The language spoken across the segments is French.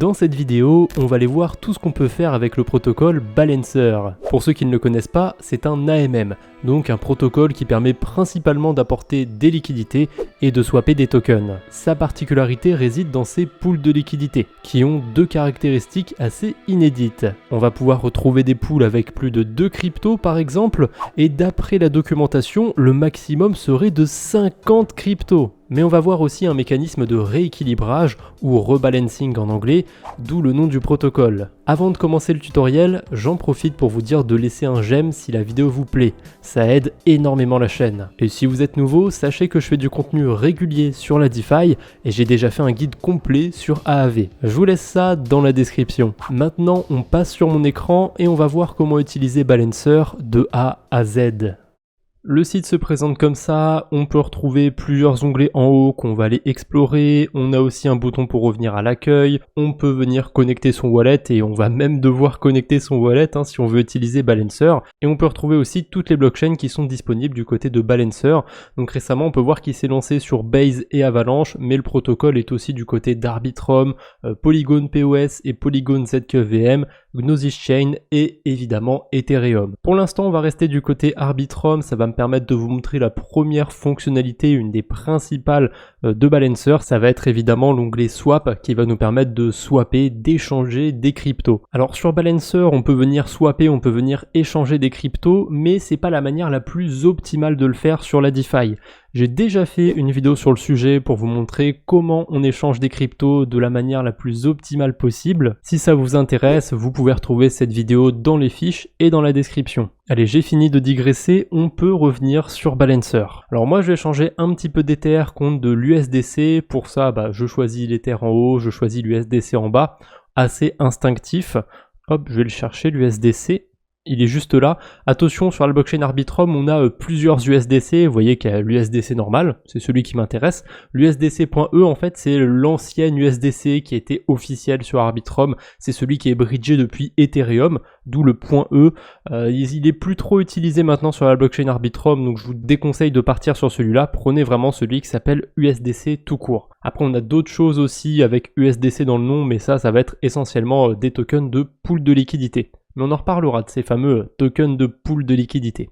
Dans cette vidéo, on va aller voir tout ce qu'on peut faire avec le protocole Balancer. Pour ceux qui ne le connaissent pas, c'est un AMM, donc un protocole qui permet principalement d'apporter des liquidités et de swapper des tokens. Sa particularité réside dans ses pools de liquidités, qui ont deux caractéristiques assez inédites. On va pouvoir retrouver des pools avec plus de 2 cryptos par exemple, et d'après la documentation, le maximum serait de 50 cryptos. Mais on va voir aussi un mécanisme de rééquilibrage, ou rebalancing en anglais, d'où le nom du protocole. Avant de commencer le tutoriel, j'en profite pour vous dire de laisser un j'aime si la vidéo vous plaît, ça aide énormément la chaîne. Et si vous êtes nouveau, sachez que je fais du contenu régulier sur la DeFi, et j'ai déjà fait un guide complet sur AAV. Je vous laisse ça dans la description. Maintenant, on passe sur mon écran et on va voir comment utiliser Balancer de A à Z. Le site se présente comme ça, on peut retrouver plusieurs onglets en haut qu'on va aller explorer, on a aussi un bouton pour revenir à l'accueil, on peut venir connecter son wallet et on va même devoir connecter son wallet si on veut utiliser Balancer, et on peut retrouver aussi toutes les blockchains qui sont disponibles du côté de Balancer. Donc récemment on peut voir qu'il s'est lancé sur Base et Avalanche, mais le protocole est aussi du côté d'Arbitrum, Polygon POS et Polygon ZKVM, Gnosis Chain et évidemment Ethereum. Pour l'instant on va rester du côté Arbitrum, ça va me permettre de vous montrer la première fonctionnalité, une des principales de Balancer, ça va être évidemment l'onglet Swap qui va nous permettre de swapper, d'échanger des cryptos. Alors sur Balancer on peut venir swapper, on peut venir échanger des cryptos, mais c'est pas la manière la plus optimale de le faire sur la DeFi. J'ai déjà fait une vidéo sur le sujet pour vous montrer comment on échange des cryptos de la manière la plus optimale possible. Si ça vous intéresse, vous pouvez retrouver cette vidéo dans les fiches et dans la description. Allez, j'ai fini de digresser, on peut revenir sur Balancer. Alors moi je vais changer un petit peu d'Ether contre de l'USDC. Pour ça, je choisis l'Ether en haut, je choisis l'USDC en bas. Assez instinctif. Hop, je vais le chercher, l'USDC. Il est juste là. Attention, sur la blockchain Arbitrum, on a plusieurs USDC. Vous voyez qu'il y a l'USDC normal, c'est celui qui m'intéresse. L'USDC.E, en fait, c'est l'ancienne USDC qui était officielle sur Arbitrum. C'est celui qui est bridgé depuis Ethereum, d'où le .E. Il est plus trop utilisé maintenant sur la blockchain Arbitrum, donc je vous déconseille de partir sur celui-là. Prenez vraiment celui qui s'appelle USDC tout court. Après, on a d'autres choses aussi avec USDC dans le nom, mais ça va être essentiellement des tokens de pool de liquidité. Mais on en reparlera de ces fameux tokens de pool de liquidité.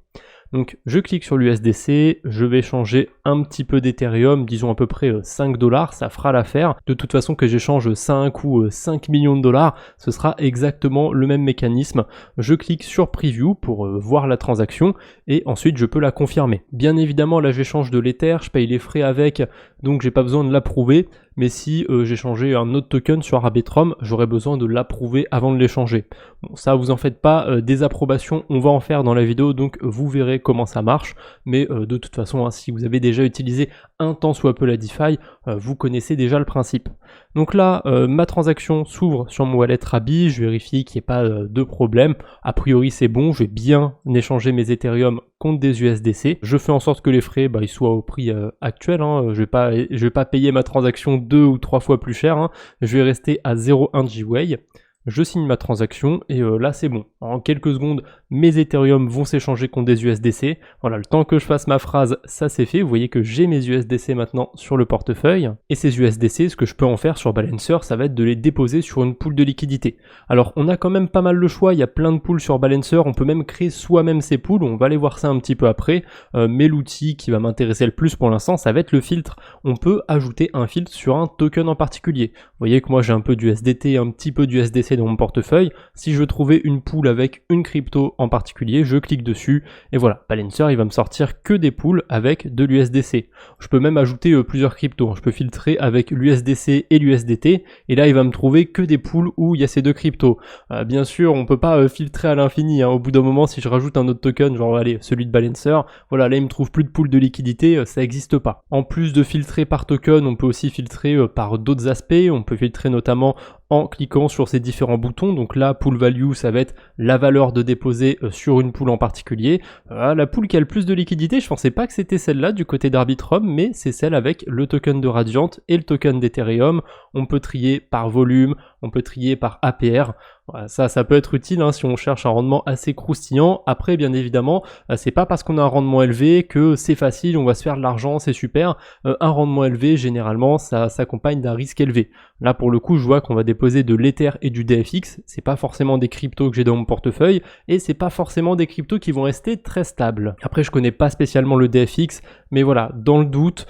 Donc je clique sur l'USDC, je vais changer un petit peu d'Ethereum, disons à peu près 5 $, ça fera l'affaire. De toute façon que j'échange 5 ou 5 millions de dollars, ce sera exactement le même mécanisme. Je clique sur Preview pour voir la transaction et ensuite je peux la confirmer. Bien évidemment là j'échange de l'Ether, je paye les frais avec, donc j'ai pas besoin de l'approuver. Mais si j'ai changé un autre token sur Arbitrum, j'aurais besoin de l'approuver avant de l'échanger. Bon, ça vous en faites pas, des approbations, on va en faire dans la vidéo, donc vous verrez comment ça marche. Mais de toute façon, si vous avez déjà utilisé un tant soit peu la DeFi, vous connaissez déjà le principe. Donc là, ma transaction s'ouvre sur mon wallet Rabi, je vérifie qu'il n'y ait pas de problème. A priori c'est bon, je vais bien échanger mes Ethereum contre des USDC. Je fais en sorte que les frais ils soient au prix actuel, je vais pas payer ma transaction 2 ou 3 fois plus cher, je vais rester à 0,1 GWay. Je signe ma transaction et là c'est bon. En quelques secondes, mes Ethereum vont s'échanger contre des USDC. Voilà, le temps que je fasse ma phrase, ça c'est fait. Vous voyez que j'ai mes USDC maintenant sur le portefeuille. Et ces USDC, ce que je peux en faire sur Balancer, ça va être de les déposer sur une pool de liquidité. Alors on a quand même pas mal le choix, il y a plein de pools sur Balancer, on peut même créer soi-même ces pools, on va aller voir ça un petit peu après. Mais l'outil qui va m'intéresser le plus pour l'instant, ça va être le filtre. On peut ajouter un filtre sur un token en particulier. Vous voyez que moi j'ai un peu d'USDT, un petit peu d'USDC dans mon portefeuille. Si je veux trouver une pool avec une crypto en particulier, je clique dessus et voilà, Balancer il va me sortir que des pools avec de l'USDC. Je peux même ajouter plusieurs cryptos, je peux filtrer avec l'USDC et l'USDT et là il va me trouver que des pools où il y a ces deux cryptos. Bien sûr on peut pas filtrer à l'infini, au bout d'un moment si je rajoute un autre token, genre allez celui de Balancer, voilà là il me trouve plus de pools de liquidité, ça n'existe pas. En plus de filtrer par token, on peut aussi filtrer par d'autres aspects, on peut filtrer notamment en cliquant sur ces différents boutons. Donc là, pool value, ça va être la valeur de déposer sur une pool en particulier. La pool qui a le plus de liquidité, je pensais pas que c'était celle-là du côté d'Arbitrum, mais c'est celle avec le token de Radiant et le token d'Ethereum. On peut trier par volume, on peut trier par APR. Voilà, ça peut être utile si on cherche un rendement assez croustillant. Après, bien évidemment, c'est pas parce qu'on a un rendement élevé que c'est facile, on va se faire de l'argent, c'est super. Un rendement élevé, généralement, ça s'accompagne d'un risque élevé. Là, pour le coup, je vois qu'on va déposer de l'Ether et du DFX. C'est pas forcément des cryptos que j'ai dans mon portefeuille et c'est pas forcément des cryptos qui vont rester très stables. Après, je connais pas spécialement le DFX, mais voilà, dans le doute,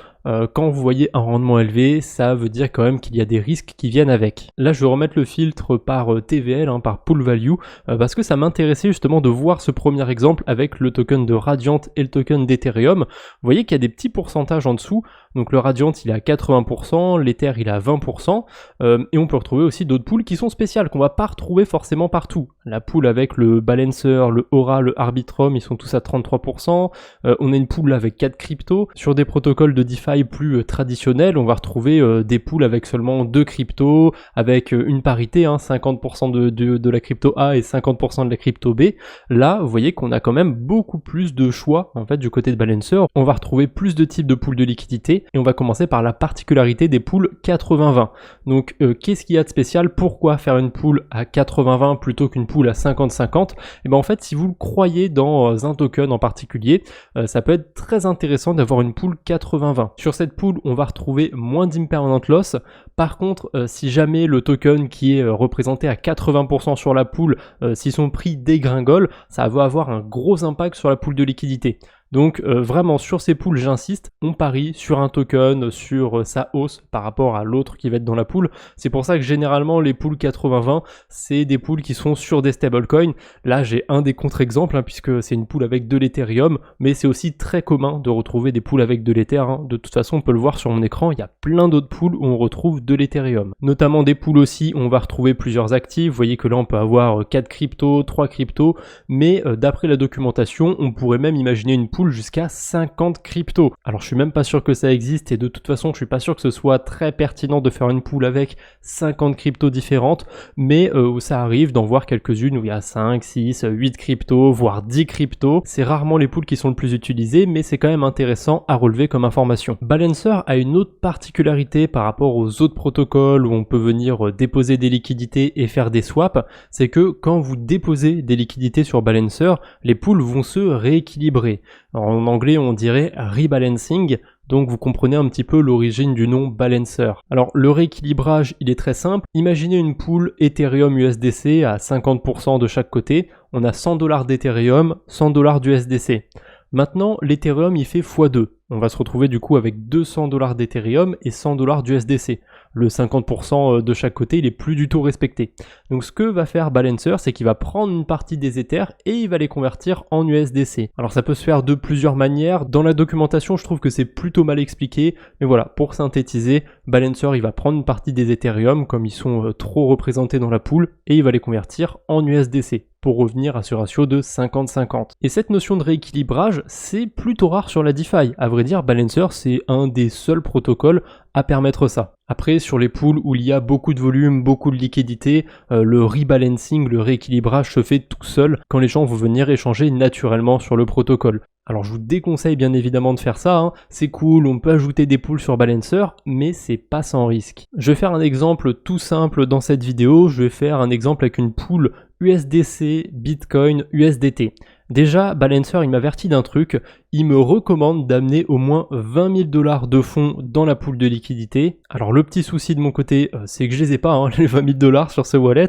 quand vous voyez un rendement élevé, ça veut dire quand même qu'il y a des risques qui viennent avec. Là, je vais remettre le filtre par TVL, par Pool Value, parce que ça m'intéressait justement de voir ce premier exemple avec le token de Radiant et le token d'Ethereum. Vous voyez qu'il y a des petits pourcentages en dessous. Donc le Radiant, il est à 80%, l'Ether, il est à 20%, et on peut retrouver aussi d'autres pools qui sont spéciales, qu'on va pas retrouver forcément partout. La pool avec le Balancer, le Aura, le Arbitrum, ils sont tous à 33%. On a une pool avec 4 cryptos. Sur des protocoles de DeFi plus traditionnels, on va retrouver des pools avec seulement 2 cryptos, avec une parité, 50% de la crypto A et 50% de la crypto B. Là, vous voyez qu'on a quand même beaucoup plus de choix en fait du côté de Balancer. On va retrouver plus de types de pools de liquidité et on va commencer par la particularité des pools 80-20. Donc qu'est-ce qu'il y a de spécial? Pourquoi faire une pool à 80-20 plutôt qu'une pool à 50-50? Et en fait, si vous le croyez dans un token en particulier, ça peut être très intéressant d'avoir une pool 80-20. Sur cette pool, on va retrouver moins d'impermanent loss. Par contre, si jamais le token qui est représenté à 80% sur la pool, si son prix dégringole, ça va avoir un gros impact sur la pool de liquidité. Donc vraiment sur ces pools, j'insiste, on parie sur un token, sur sa hausse par rapport à l'autre qui va être dans la pool. C'est pour ça que généralement les pools 80-20, c'est des pools qui sont sur des stablecoins. Là j'ai un des contre-exemples puisque c'est une pool avec de l'Ethereum, mais c'est aussi très commun de retrouver des pools avec de l'Ether. De toute façon on peut le voir sur mon écran, il y a plein d'autres pools où on retrouve de l'Ethereum. Notamment des pools aussi où on va retrouver plusieurs actifs. Vous voyez que là on peut avoir 4 cryptos, 3 cryptos, mais d'après la documentation, on pourrait même imaginer une pool jusqu'à 50 cryptos. Alors je suis même pas sûr que ça existe et de toute façon je suis pas sûr que ce soit très pertinent de faire une pool avec 50 cryptos différentes, mais où ça arrive d'en voir quelques-unes où il y a 5, 6, 8 cryptos, voire 10 cryptos. C'est rarement les pools qui sont le plus utilisés, mais c'est quand même intéressant à relever comme information. Balancer a une autre particularité par rapport aux autres protocoles où on peut venir déposer des liquidités et faire des swaps, c'est que quand vous déposez des liquidités sur Balancer, les pools vont se rééquilibrer. Alors, en anglais, on dirait rebalancing, donc vous comprenez un petit peu l'origine du nom Balancer. Alors, le rééquilibrage, il est très simple. Imaginez une pool Ethereum USDC à 50% de chaque côté. On a $100 d'Ethereum, $100 d'USDC. Maintenant, l'Ethereum, il fait x2. On va se retrouver du coup avec $200 d'Ethereum et $100 d'USDC. Le 50% de chaque côté, il est plus du tout respecté. Donc ce que va faire Balancer, c'est qu'il va prendre une partie des Ethers et il va les convertir en USDC. Alors ça peut se faire de plusieurs manières. Dans la documentation, je trouve que c'est plutôt mal expliqué. Mais voilà, pour synthétiser, Balancer, il va prendre une partie des Ethereum, comme ils sont trop représentés dans la pool, et il va les convertir en USDC, pour revenir à ce ratio de 50-50. Et cette notion de rééquilibrage, c'est plutôt rare sur la DeFi. À vrai dire, Balancer, c'est un des seuls protocoles à permettre ça. Après, sur les pools où il y a beaucoup de volume, beaucoup de liquidité, le rebalancing, le rééquilibrage se fait tout seul quand les gens vont venir échanger naturellement sur le protocole. Alors je vous déconseille bien évidemment de faire ça, c'est cool, on peut ajouter des pools sur Balancer, mais c'est pas sans risque. Je vais faire un exemple tout simple dans cette vidéo, je vais faire un exemple avec une pool USDC, Bitcoin, USDT. Déjà, Balancer, il m'avertit d'un truc, il me recommande d'amener au moins $20 000 de fonds dans la pool de liquidité. Alors le petit souci de mon côté, c'est que je les ai pas, les $20 000 sur ce wallet,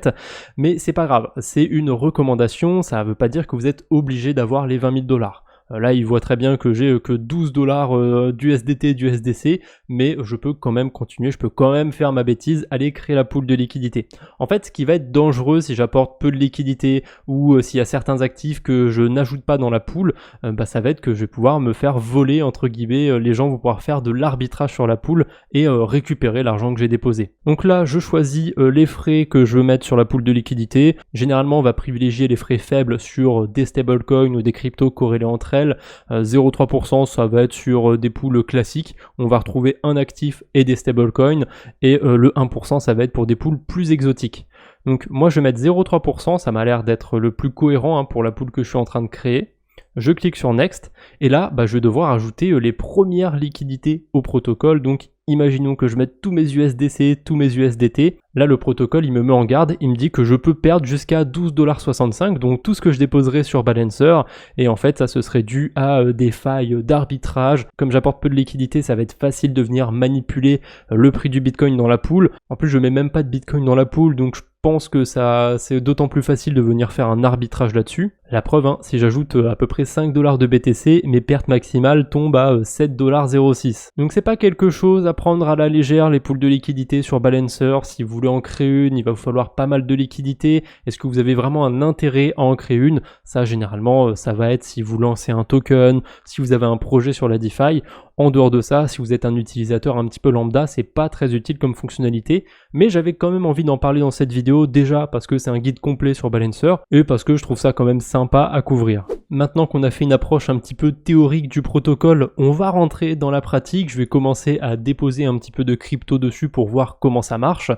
mais c'est pas grave, c'est une recommandation, ça veut pas dire que vous êtes obligé d'avoir les $20 000. Là, il voit très bien que j'ai que $12 d'USDT, d'USDC, mais je peux quand même continuer, je peux quand même faire ma bêtise, aller créer la pool de liquidité. En fait, ce qui va être dangereux si j'apporte peu de liquidité ou s'il y a certains actifs que je n'ajoute pas dans la pool, ça va être que je vais pouvoir me faire voler, entre guillemets, les gens vont pouvoir faire de l'arbitrage sur la pool et récupérer l'argent que j'ai déposé. Donc là, je choisis les frais que je veux mettre sur la pool de liquidité. Généralement, on va privilégier les frais faibles sur des stablecoins ou des cryptos corrélés entre elles. 0,3% ça va être sur des pools classiques, on va retrouver un actif et des stablecoins, et le 1% ça va être pour des pools plus exotiques. Donc moi je vais mettre 0,3%, ça m'a l'air d'être le plus cohérent pour la pool que je suis en train de créer. Je clique sur Next, et là je vais devoir ajouter les premières liquidités au protocole, donc imaginons que je mette tous mes USDC, tous mes USDT, là le protocole il me met en garde, il me dit que je peux perdre jusqu'à 12,65$, donc tout ce que je déposerai sur Balancer, et en fait ça ce serait dû à des failles d'arbitrage. Comme j'apporte peu de liquidité, ça va être facile de venir manipuler le prix du Bitcoin dans la pool. En plus je mets même pas de Bitcoin dans la pool, donc je pense que ça c'est d'autant plus facile de venir faire un arbitrage là-dessus. La preuve, si j'ajoute à peu près 5$ de BTC, mes pertes maximales tombent à 7,06$. Donc c'est pas quelque chose à prendre à la légère, les pools de liquidité sur Balancer. Si vous voulez en créer une, il va vous falloir pas mal de liquidité. Est-ce que vous avez vraiment un intérêt à en créer une? Ça généralement ça va être si vous lancez un token, si vous avez un projet sur la DeFi. En dehors de ça, si vous êtes un utilisateur un petit peu lambda, c'est pas très utile comme fonctionnalité, mais j'avais quand même envie d'en parler dans cette vidéo, déjà parce que c'est un guide complet sur Balancer, et parce que je trouve ça quand même sympa à couvrir. Maintenant qu'on a fait une approche un petit peu théorique du protocole, on va rentrer dans la pratique. Je vais commencer à déposer un petit peu de crypto dessus pour voir comment ça marche.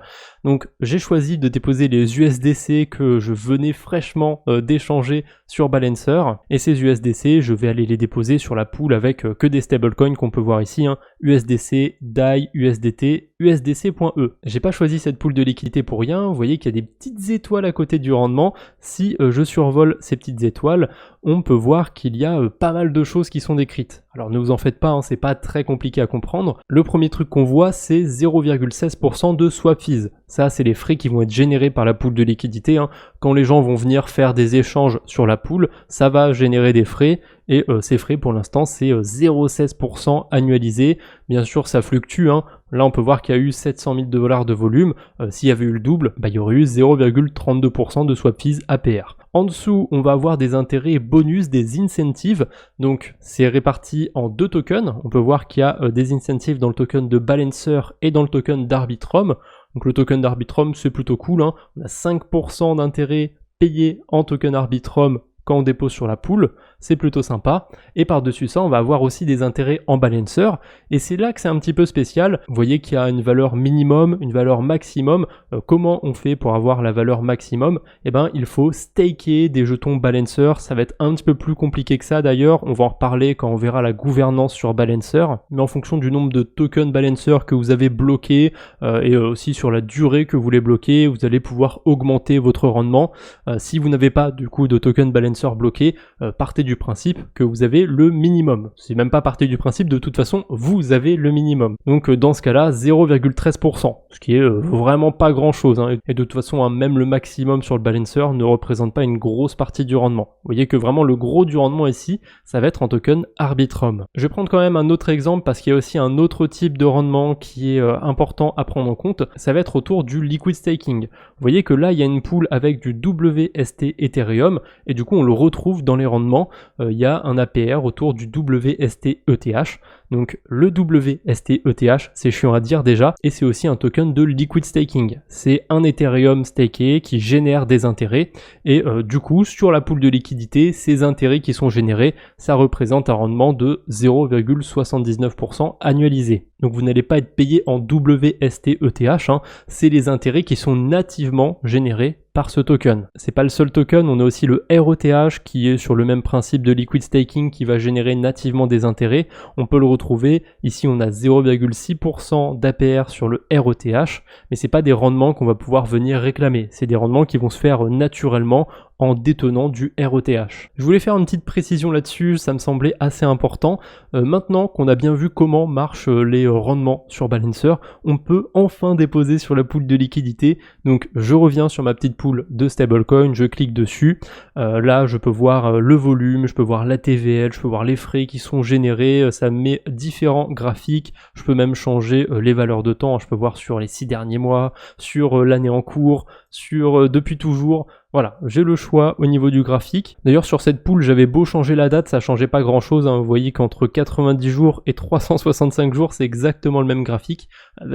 Donc j'ai choisi de déposer les USDC que je venais fraîchement d'échanger sur Balancer, et ces USDC, je vais aller les déposer sur la pool avec que des stablecoins qu'on peut voir ici, USDC, DAI, USDT, USDC.E. J'ai pas choisi cette pool de liquidité pour rien. Vous voyez qu'il y a des petites étoiles à côté du rendement. Si je survole ces petites étoiles, on peut voir qu'il y a pas mal de choses qui sont décrites. Alors ne vous en faites pas, c'est pas très compliqué à comprendre. Le premier truc qu'on voit, c'est 0,16% de swap fees. Ça, c'est les frais qui vont être générés par la pool de liquidité. Quand les gens vont venir faire des échanges sur la pool, ça va générer des frais. Et ces frais, pour l'instant, c'est 0,16% annualisé. Bien sûr, ça fluctue. Là, on peut voir qu'il y a eu 700 000 $ de volume. S'il y avait eu le double, il y aurait eu 0,32% de swap fees APR. En dessous, on va avoir des intérêts bonus, des incentives. Donc, c'est réparti en deux tokens. On peut voir qu'il y a des incentives dans le token de Balancer et dans le token d'Arbitrum. Donc, le token d'Arbitrum, c'est plutôt cool. On a 5% d'intérêt payé en token Arbitrum quand on dépose sur la pool, c'est plutôt sympa. Et par-dessus ça, on va avoir aussi des intérêts en Balancer, et c'est là que c'est un petit peu spécial. Vous voyez qu'il y a une valeur minimum, une valeur maximum. Comment on fait pour avoir la valeur maximum? Il faut staker des jetons Balancer. Ça va être un petit peu plus compliqué que ça d'ailleurs, on va en reparler quand on verra la gouvernance sur Balancer, mais en fonction du nombre de tokens Balancer que vous avez bloqués, et aussi sur la durée que vous les bloquez, vous allez pouvoir augmenter votre rendement. Si vous n'avez pas du coup de token Balancer bloqué, partez du principe que vous avez le minimum. C'est même pas partez du principe, de toute façon vous avez le minimum. Donc dans ce cas-là 0,13%, ce qui est vraiment pas grand chose, et de toute façon même le maximum sur le Balancer ne représente pas une grosse partie du rendement. Vous voyez que vraiment le gros du rendement ici, ça va être en token Arbitrum. Je vais prendre quand même un autre exemple parce qu'il y a aussi un autre type de rendement qui est important à prendre en compte, ça va être autour du liquid staking. Vous voyez que là il y a une pool avec du WST Ethereum, et du coup on le retrouve dans les rendements. Il y a un APR autour du WST-ETH. Donc le WST-ETH, c'est chiant à dire déjà, et c'est aussi un token de liquid staking. C'est un Ethereum staké qui génère des intérêts, et du coup sur la pool de liquidité, ces intérêts qui sont générés, ça représente un rendement de 0,79% annualisé. Donc vous n'allez pas être payé en WST-ETH, c'est les intérêts qui sont nativement générés par ce token. C'est pas le seul token, on a aussi le RETH qui est sur le même principe de liquid staking qui va générer nativement des intérêts. On peut le retrouver, ici on a 0,6% d'APR sur le RETH, mais c'est pas des rendements qu'on va pouvoir venir réclamer, c'est des rendements qui vont se faire naturellement en détenant du RETH. Je voulais faire une petite précision là-dessus, ça me semblait assez important. Maintenant qu'on a bien vu comment marchent les rendements sur Balancer, on peut enfin déposer sur la pool de liquidité. Donc je reviens sur ma petite pool de stablecoin, je clique dessus. Là je peux voir le volume, je peux voir la TVL, je peux voir les frais qui sont générés, ça met différents graphiques, je peux même changer les valeurs de temps, je peux voir sur les 6 derniers mois, sur l'année en cours, sur depuis toujours. Voilà, j'ai le choix au niveau du graphique. D'ailleurs sur cette pool, j'avais beau changer la date, ça changeait pas grand chose. Vous voyez qu'entre 90 jours et 365 jours, c'est exactement le même graphique.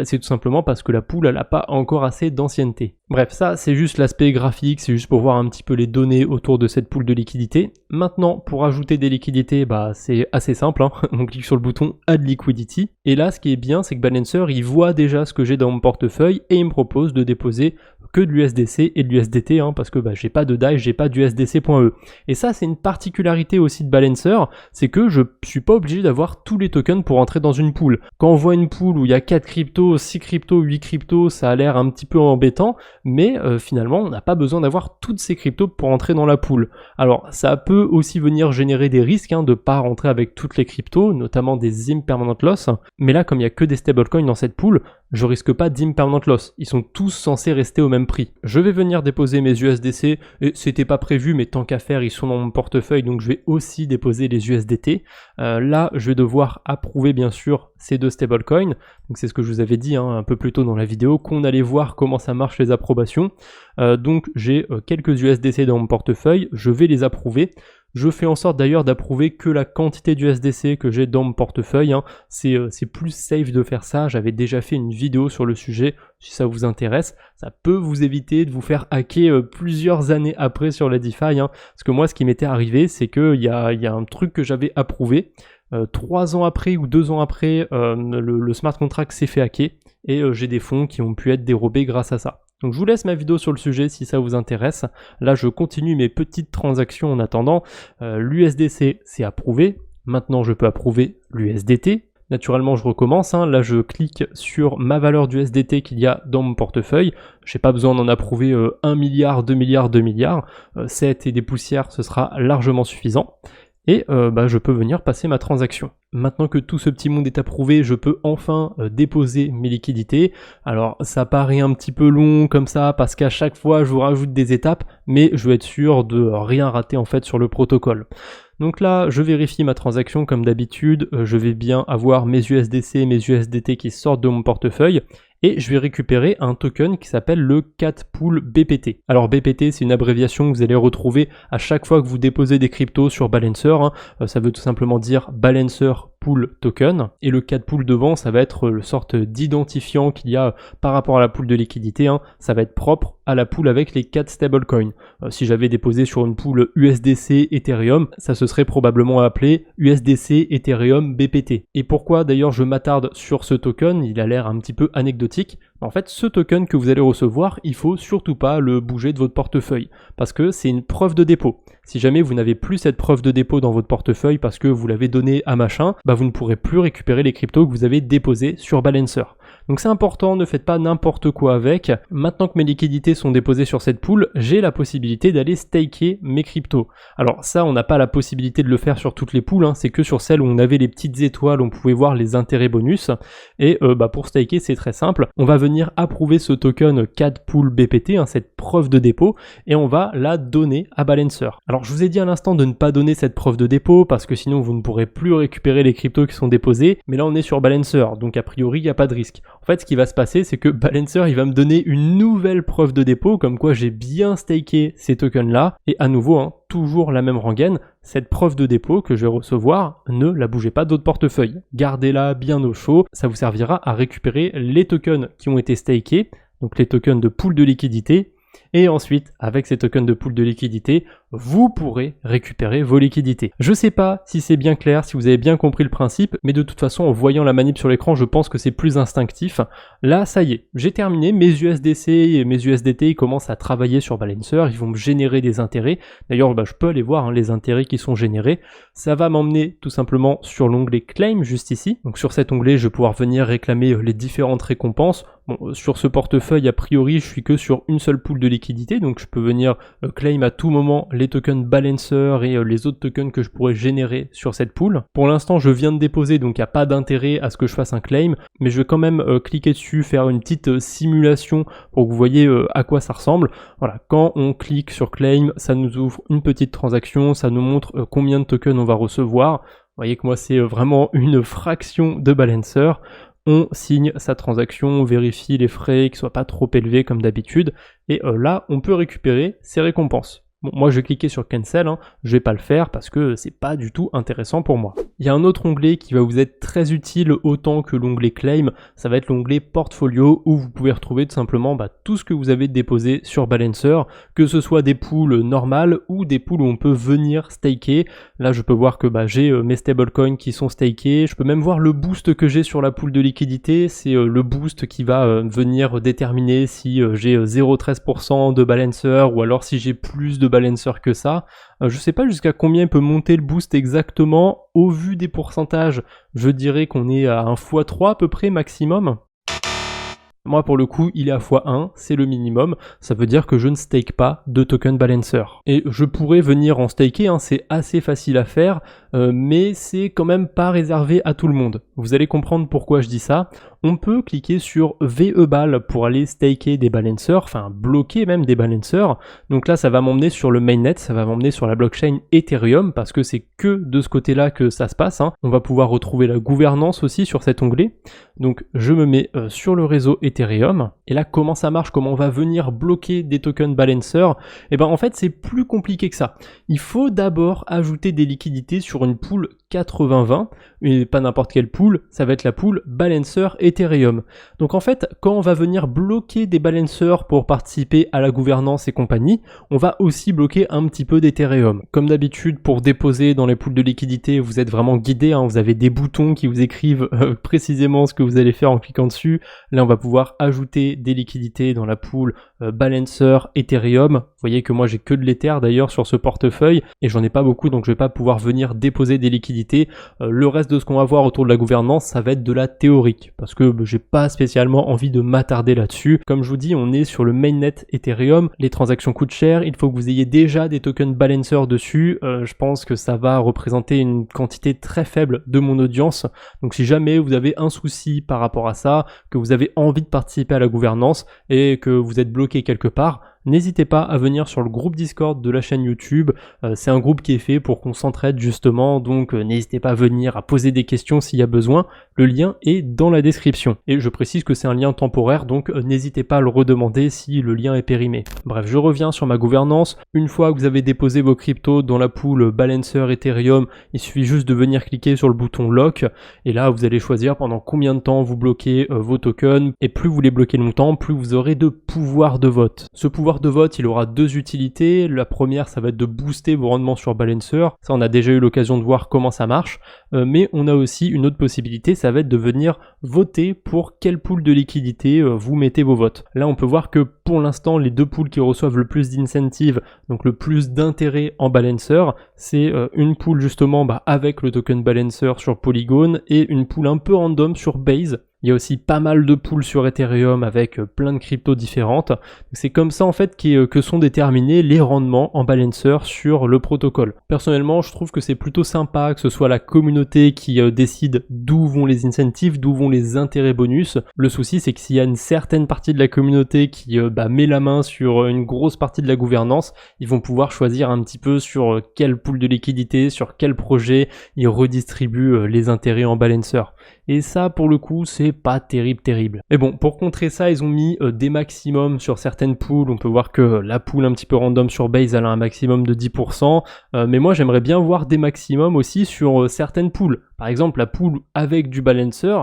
C'est tout simplement parce que la pool, elle a pas encore assez d'ancienneté. Bref, ça c'est juste l'aspect graphique, c'est juste pour voir un petit peu les données autour de cette pool de liquidité. Maintenant, pour ajouter des liquidités, c'est assez simple. On clique sur le bouton Add Liquidity. Et là, ce qui est bien, c'est que Balancer, il voit déjà ce que j'ai dans mon portefeuille et il me propose de déposer que de l'USDC et de l'USDT, parce que j'ai pas de DAI, j'ai pas d'USDC.e. Et ça, c'est une particularité aussi de Balancer, c'est que je suis pas obligé d'avoir tous les tokens pour entrer dans une pool. Quand on voit une pool où il y a 4 cryptos, 6 cryptos, 8 cryptos, ça a l'air un petit peu embêtant, mais finalement, on n'a pas besoin d'avoir toutes ces cryptos pour entrer dans la pool. Alors, ça peut aussi venir générer des risques de pas rentrer avec toutes les cryptos, notamment des impermanent loss, mais là, comme il y a que des stablecoins dans cette pool, je risque pas d'impermanent loss. Ils sont tous censés rester au même prix. Je vais venir déposer mes USDC, et c'était pas prévu, mais tant qu'à faire, ils sont dans mon portefeuille, donc je vais aussi déposer les USDT. Là, je vais devoir approuver, bien sûr, ces 2 stablecoins. Donc c'est ce que je vous avais dit un peu plus tôt dans la vidéo, qu'on allait voir comment ça marche les approbations. Donc j'ai quelques USDC dans mon portefeuille, je vais les approuver. Je fais en sorte d'ailleurs d'approuver que la quantité d'USDC que j'ai dans mon portefeuille. C'est plus safe de faire ça. J'avais déjà fait une vidéo sur le sujet. Si ça vous intéresse, ça peut vous éviter de vous faire hacker plusieurs années après sur la DeFi. Parce que moi, ce qui m'était arrivé, c'est qu'il y a un truc que j'avais approuvé. 3 ans après ou 2 ans après, le smart contract s'est fait hacker. Et j'ai des fonds qui ont pu être dérobés grâce à ça. Donc je vous laisse ma vidéo sur le sujet si ça vous intéresse. Là je continue mes petites transactions en attendant. L'USDC c'est approuvé. Maintenant je peux approuver l'USDT. Naturellement je recommence. Là je clique sur ma valeur d'USDT qu'il y a dans mon portefeuille. J'ai pas besoin d'en approuver 1 milliard, 2 milliards, 2 milliards. 7 et des poussières ce sera largement suffisant. Et je peux venir passer ma transaction. Maintenant que tout ce petit monde est approuvé, je peux enfin déposer mes liquidités. Alors ça paraît un petit peu long comme ça parce qu'à chaque fois je vous rajoute des étapes, mais je veux être sûr de rien rater en fait sur le protocole. Donc là, je vérifie ma transaction comme d'habitude, je vais bien avoir mes USDC, mes USDT qui sortent de mon portefeuille et je vais récupérer un token qui s'appelle le CatPool BPT. Alors BPT, c'est une abréviation que vous allez retrouver à chaque fois que vous déposez des cryptos sur Balancer. Ça veut tout simplement dire Balancer Pool Token et le CatPool devant, ça va être le sorte d'identifiant qu'il y a par rapport à la pool de liquidité. Ça va être propre à la pool avec les 4 stablecoins. Si j'avais déposé sur une pool USDC Ethereum, ça se serait probablement appelé USDC Ethereum BPT. Et pourquoi d'ailleurs je m'attarde sur ce token, il a l'air un petit peu anecdotique. En fait, ce token que vous allez recevoir, il faut surtout pas le bouger de votre portefeuille parce que c'est une preuve de dépôt. Si jamais vous n'avez plus cette preuve de dépôt dans votre portefeuille parce que vous l'avez donné à machin, vous ne pourrez plus récupérer les cryptos que vous avez déposés sur Balancer. Donc c'est important, ne faites pas n'importe quoi avec. Maintenant que mes liquidités sont déposées sur cette pool, j'ai la possibilité d'aller staker mes cryptos. Alors ça, on n'a pas la possibilité de le faire sur toutes les pools, c'est que sur celles où on avait les petites étoiles, on pouvait voir les intérêts bonus. Et pour staker, c'est très simple. On va venir approuver ce token CatPool BPT, cette preuve de dépôt, et on va la donner à Balancer. Alors je vous ai dit à l'instant de ne pas donner cette preuve de dépôt parce que sinon vous ne pourrez plus récupérer les cryptos qui sont déposés, mais là on est sur Balancer, donc a priori il n'y a pas de risque. En fait ce qui va se passer c'est que Balancer il va me donner une nouvelle preuve de dépôt comme quoi j'ai bien staké ces tokens là, et à nouveau toujours la même rengaine, cette preuve de dépôt que je vais recevoir, ne la bougez pas de votre portefeuille. Gardez-la bien au chaud, ça vous servira à récupérer les tokens qui ont été stakés, donc les tokens de pool de liquidité, et ensuite, avec ces tokens de pool de liquidité, vous pourrez récupérer vos liquidités. Je sais pas si c'est bien clair, si vous avez bien compris le principe, mais de toute façon, en voyant la manip sur l'écran, je pense que c'est plus instinctif. Là, ça y est, j'ai terminé, mes USDC et mes USDT, ils commencent à travailler sur Balancer, ils vont me générer des intérêts. D'ailleurs, je peux aller voir les intérêts qui sont générés. Ça va m'emmener tout simplement sur l'onglet Claim, juste ici. Donc sur cet onglet, je vais pouvoir venir réclamer les différentes récompenses. Bon, sur ce portefeuille, a priori, je suis que sur une seule pool de liquidité, donc je peux venir claim à tout moment les tokens Balancer et les autres tokens que je pourrais générer sur cette pool. Pour l'instant, je viens de déposer, donc il n'y a pas d'intérêt à ce que je fasse un claim, mais je vais quand même cliquer dessus, faire une petite simulation pour que vous voyez à quoi ça ressemble. Voilà, quand on clique sur claim, ça nous ouvre une petite transaction, ça nous montre combien de tokens on va recevoir. Vous voyez que moi, c'est vraiment une fraction de Balancer. On signe sa transaction, on vérifie les frais qui ne soient pas trop élevés comme d'habitude, et là on peut récupérer ses récompenses. Bon, moi je vais cliquer sur cancel, je vais pas le faire parce que c'est pas du tout intéressant pour moi. Il y a un autre onglet qui va vous être très utile autant que l'onglet claim, ça va être l'onglet portfolio où vous pouvez retrouver tout simplement tout ce que vous avez déposé sur Balancer, que ce soit des pools normales ou des pools où on peut venir staker. Là je peux voir que j'ai mes stablecoins qui sont stakés, je peux même voir le boost que j'ai sur la pool de liquidité, c'est le boost qui va venir déterminer si j'ai 0,13% de Balancer ou alors si j'ai plus de Balancer que ça. Je sais pas jusqu'à combien il peut monter le boost exactement, au vu des pourcentages, je dirais qu'on est à un x3 à peu près maximum. Moi pour le coup il est à x1, c'est le minimum, ça veut dire que je ne stake pas de token balancer. Et je pourrais venir en staker, c'est assez facile à faire, mais c'est quand même pas réservé à tout le monde. Vous allez comprendre pourquoi je dis ça. On peut cliquer sur VEBAL pour aller staker des balancers, enfin bloquer même des balancers. Donc là ça va m'emmener sur le mainnet, ça va m'emmener sur la blockchain Ethereum parce que c'est que de ce côté-là que ça se passe. On va pouvoir retrouver la gouvernance aussi sur cet onglet. Donc je me mets sur le réseau Ethereum. Et là comment ça marche, comment on va venir bloquer des tokens balancer? Et en fait c'est plus compliqué que ça. Il faut d'abord ajouter des liquidités sur une pool 80-20, et pas n'importe quelle pool, ça va être la pool balancer Ethereum. Donc en fait, quand on va venir bloquer des balancers pour participer à la gouvernance et compagnie, on va aussi bloquer un petit peu d'Ethereum. Comme d'habitude, pour déposer dans les pools de liquidité, vous êtes vraiment guidé, vous avez des boutons qui vous écrivent précisément ce que vous allez faire en cliquant dessus. Là, on va pouvoir ajouter des liquidités dans la pool balancer Ethereum. Vous voyez que moi, j'ai que de l'Ether d'ailleurs sur ce portefeuille, et j'en ai pas beaucoup, donc je vais pas pouvoir venir déposer des liquidités. Le reste de ce qu'on va voir autour de la gouvernance, ça va être de la théorique, parce que j'ai pas spécialement envie de m'attarder là-dessus. Comme je vous dis, on est sur le mainnet Ethereum, les transactions coûtent cher, il faut que vous ayez déjà des tokens balancer dessus. Je pense que ça va représenter une quantité très faible de mon audience, donc si jamais vous avez un souci par rapport à ça, que vous avez envie de participer à la gouvernance et que vous êtes bloqué quelque part, n'hésitez pas à venir sur le groupe Discord de la chaîne YouTube, c'est un groupe qui est fait pour qu'on s'entraide justement, donc n'hésitez pas à venir, à poser des questions s'il y a besoin, le lien est dans la description. Et je précise que c'est un lien temporaire, donc n'hésitez pas à le redemander si le lien est périmé. Bref, je reviens sur ma gouvernance. Une fois que vous avez déposé vos cryptos dans la pool Balancer Ethereum, il suffit juste de venir cliquer sur le bouton Lock, et là vous allez choisir pendant combien de temps vous bloquez vos tokens, et plus vous les bloquez longtemps, plus vous aurez de pouvoir de vote. Ce pouvoir de vote, il aura deux utilités. La première, ça va être de booster vos rendements sur Balancer. Ça, on a déjà eu l'occasion de voir comment ça marche. Mais on a aussi une autre possibilité, ça va être de venir voter pour quelle pool de liquidité vous mettez vos votes. Là, on peut voir que pour l'instant, les deux pools qui reçoivent le plus d'incentive, donc le plus d'intérêt en Balancer, c'est une pool justement avec le token Balancer sur Polygon et une pool un peu random sur Base. Il y a aussi pas mal de pools sur Ethereum avec plein de cryptos différentes. C'est comme ça en fait que sont déterminés les rendements en Balancer sur le protocole. Personnellement, je trouve que c'est plutôt sympa que ce soit la communauté qui décide d'où vont les incentives, d'où vont les intérêts bonus. Le souci, c'est que s'il y a une certaine partie de la communauté qui met la main sur une grosse partie de la gouvernance, ils vont pouvoir choisir un petit peu sur quel pool de liquidité, sur quel projet ils redistribuent les intérêts en Balancer. Et ça, pour le coup, c'est pas terrible. Mais bon, pour contrer ça, ils ont mis des maximums sur certaines pools. On peut voir que la pool un petit peu random sur Base, elle a un maximum de 10%. Mais moi, j'aimerais bien voir des maximums aussi sur certaines pools. Par exemple, la pool avec du balancer,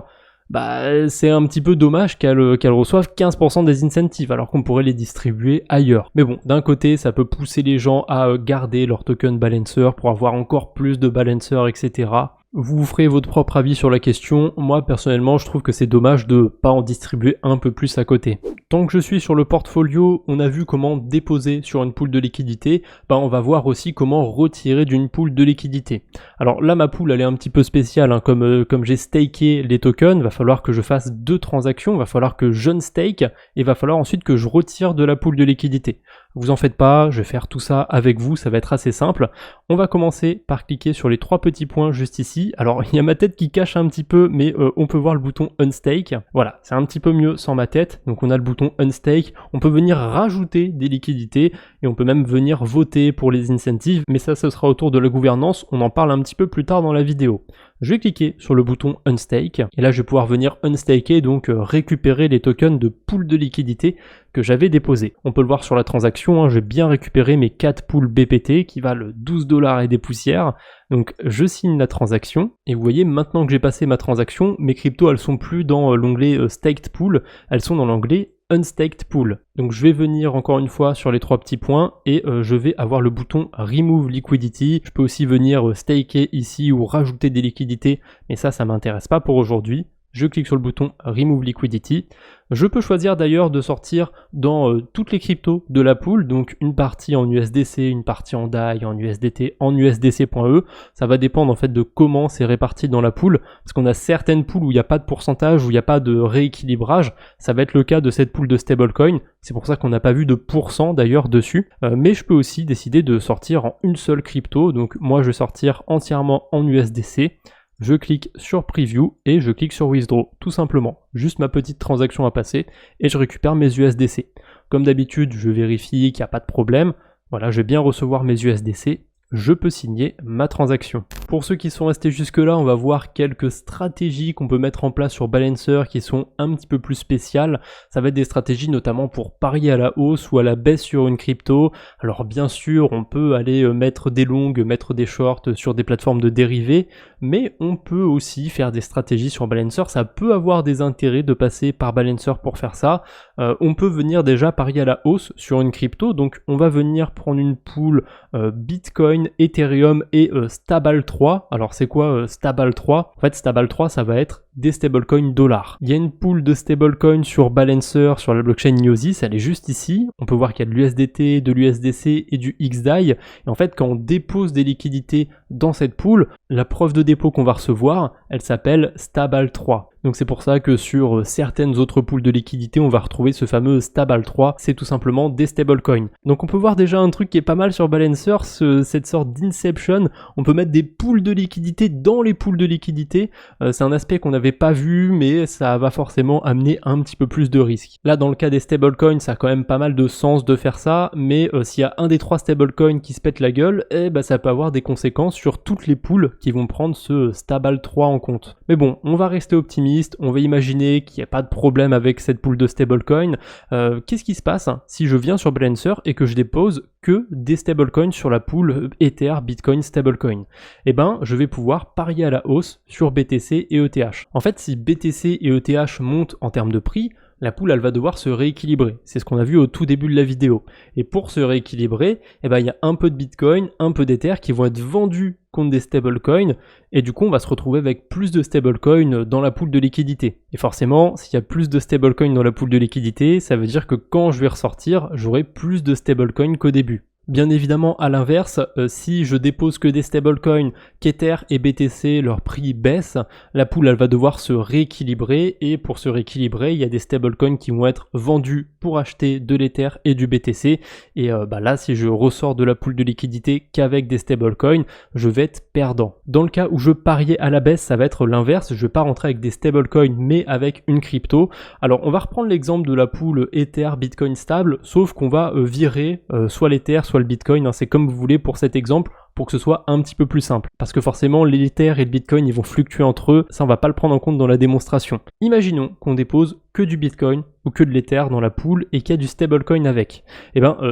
c'est un petit peu dommage qu'elle reçoive 15% des incentives alors qu'on pourrait les distribuer ailleurs. Mais bon, d'un côté, ça peut pousser les gens à garder leur token balancer pour avoir encore plus de balancer, etc. Vous ferez votre propre avis sur la question. Moi, personnellement, je trouve que c'est dommage de pas en distribuer un peu plus à côté. Tant que je suis sur le portfolio, on a vu comment déposer sur une pool de liquidité. On va voir aussi comment retirer d'une pool de liquidité. Alors là, ma pool, elle est un petit peu spéciale. Comme j'ai staké les tokens, il va falloir que je fasse 2 transactions. Il va falloir que je stake et il va falloir ensuite que je retire de la pool de liquidité. Vous en faites pas, je vais faire tout ça avec vous, ça va être assez simple. On va commencer par cliquer sur les 3 petits points juste ici. Alors il y a ma tête qui cache un petit peu, mais on peut voir le bouton Unstake. Voilà, c'est un petit peu mieux sans ma tête. Donc on a le bouton Unstake, on peut venir rajouter des liquidités et on peut même venir voter pour les incentives. Mais ça, ce sera autour de la gouvernance, on en parle un petit peu plus tard dans la vidéo. Je vais cliquer sur le bouton Unstake et là je vais pouvoir venir unstaker, donc récupérer les tokens de pool de liquidité que j'avais déposé. On peut le voir sur la transaction, j'ai bien récupéré mes 4 pools BPT qui valent 12 $ et des poussières. Donc je signe la transaction et vous voyez maintenant que j'ai passé ma transaction, mes cryptos elles sont plus dans l'onglet Staked Pool, elles sont dans l'onglet Unstaked Pool. Donc je vais venir encore une fois sur les 3 petits points et je vais avoir le bouton Remove Liquidity. Je peux aussi venir staker ici ou rajouter des liquidités, mais ça m'intéresse pas pour aujourd'hui. Je clique sur le bouton Remove Liquidity. Je peux choisir d'ailleurs de sortir dans toutes les cryptos de la pool, donc une partie en USDC, une partie en DAI, en USDT, en USDC.E. Ça va dépendre en fait de comment c'est réparti dans la pool, parce qu'on a certaines pools où il n'y a pas de pourcentage, où il n'y a pas de rééquilibrage. Ça va être le cas de cette pool de stablecoin. C'est pour ça qu'on n'a pas vu de pourcent d'ailleurs dessus. Mais je peux aussi décider de sortir en une seule crypto. Donc moi je vais sortir entièrement en USDC. Je clique sur Preview et je clique sur Withdraw, tout simplement. Juste ma petite transaction à passer et je récupère mes USDC. Comme d'habitude, je vérifie qu'il n'y a pas de problème. Voilà, je vais bien recevoir mes USDC. Je peux signer ma transaction. Pour ceux qui sont restés jusque là, on va voir quelques stratégies qu'on peut mettre en place sur Balancer qui sont un petit peu plus spéciales. Ça va être des stratégies notamment pour parier à la hausse ou à la baisse sur une crypto. Alors bien sûr, on peut aller mettre des longues, mettre des shorts sur des plateformes de dérivés, mais on peut aussi faire des stratégies sur Balancer. Ça peut avoir des intérêts de passer par Balancer pour faire ça. On peut venir déjà parier à la hausse sur une crypto, donc on va venir prendre une pool Bitcoin, Ethereum et Stable3. Alors c'est quoi Stable3? En fait Stable3 ça va être des stablecoins dollars. Il y a une pool de stablecoins sur Balancer, sur la blockchain Gnosis, elle est juste ici. On peut voir qu'il y a de l'USDT, de l'USDC et du XDAI. Et en fait quand on dépose des liquidités dans cette pool, la preuve de dépôt qu'on va recevoir, elle s'appelle Stable3. Donc c'est pour ça que sur certaines autres pools de liquidités, on va retrouver ce fameux Stable3, c'est tout simplement des stablecoins. Donc on peut voir déjà un truc qui est pas mal sur Balancer, cette sorte d'inception. On peut mettre des pools de liquidités dans les pools de liquidités. C'est un aspect qu'on n'avait pas vu, mais ça va forcément amener un petit peu plus de risques. Là dans le cas des stablecoins, ça a quand même pas mal de sens de faire ça, mais s'il y a un des 3 stablecoins qui se pète la gueule, ça peut avoir des conséquences sur toutes les pools qui vont prendre ce Stable3 en compte. Mais bon, on va rester optimiste. On va imaginer qu'il n'y a pas de problème avec cette pool de stablecoin. Qu'est-ce qui se passe si je viens sur Balancer et que je dépose que des stablecoins sur la pool Ether, Bitcoin, stablecoin? Je vais pouvoir parier à la hausse sur BTC et ETH. En fait, si BTC et ETH montent en termes de prix, la pool elle va devoir se rééquilibrer. C'est ce qu'on a vu au tout début de la vidéo. Et pour se rééquilibrer, il y a un peu de Bitcoin, un peu d'Ether qui vont être vendus contre des stablecoins, et du coup on va se retrouver avec plus de stablecoins dans la pool de liquidité. Et forcément, s'il y a plus de stablecoins dans la pool de liquidité, ça veut dire que quand je vais ressortir, j'aurai plus de stablecoins qu'au début. Bien évidemment, à l'inverse, si je dépose que des stablecoins, qu'Ether et BTC, leur prix baisse, la pool elle va devoir se rééquilibrer, et pour se rééquilibrer, il y a des stablecoins qui vont être vendus pour acheter de l'Ether et du BTC, et là, si je ressors de la pool de liquidité qu'avec des stablecoins, je vais être perdant. Dans le cas où je pariais à la baisse, ça va être l'inverse, je vais pas rentrer avec des stablecoins, mais avec une crypto. Alors, on va reprendre l'exemple de la pool Ether, Bitcoin stable, sauf qu'on va virer soit l'Ether, soit le Bitcoin, c'est comme vous voulez pour cet exemple, pour que ce soit un petit peu plus simple. Parce que forcément, l'Ether et le Bitcoin, ils vont fluctuer entre eux, ça on va pas le prendre en compte dans la démonstration. Imaginons qu'on dépose que du Bitcoin ou que de l'Ether dans la pool et qu'il y a du stablecoin avec.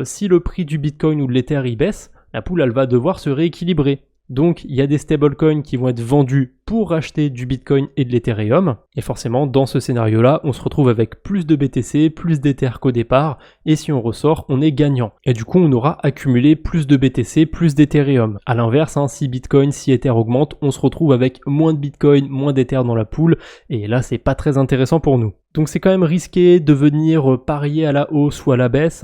Si le prix du Bitcoin ou de l'Ether y baisse, la pool elle va devoir se rééquilibrer. Donc il y a des stablecoins qui vont être vendus pour acheter du Bitcoin et de l'Ethereum. Et forcément, dans ce scénario-là, on se retrouve avec plus de BTC, plus d'Ether qu'au départ. Et si on ressort, on est gagnant. Et du coup, on aura accumulé plus de BTC, plus d'Ethereum. À l'inverse, si Bitcoin, si Ether augmente, on se retrouve avec moins de Bitcoin, moins d'Ether dans la pool. Et là, c'est pas très intéressant pour nous. Donc c'est quand même risqué de venir parier à la hausse ou à la baisse.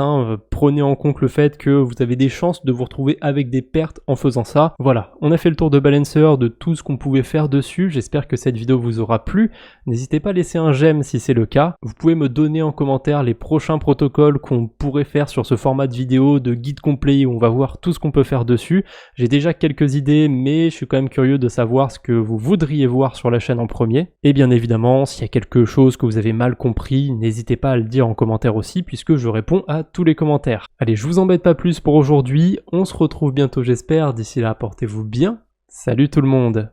Prenez en compte le fait que vous avez des chances de vous retrouver avec des pertes en faisant ça. Voilà, on a fait le tour de Balancer, de tout ce qu'on pouvait faire dessus. J'espère que cette vidéo vous aura plu. N'hésitez pas à laisser un j'aime si c'est le cas. Vous pouvez me donner en commentaire les prochains protocoles qu'on pourrait faire sur ce format de vidéo, de guide complet où on va voir tout ce qu'on peut faire dessus. J'ai déjà quelques idées, mais je suis quand même curieux de savoir ce que vous voudriez voir sur la chaîne en premier. Et bien évidemment, s'il y a quelque chose que vous avez mal compris, n'hésitez pas à le dire en commentaire aussi, puisque je réponds à tous les commentaires. Allez, je vous embête pas plus pour aujourd'hui, on se retrouve bientôt j'espère, d'ici là portez-vous bien, salut tout le monde.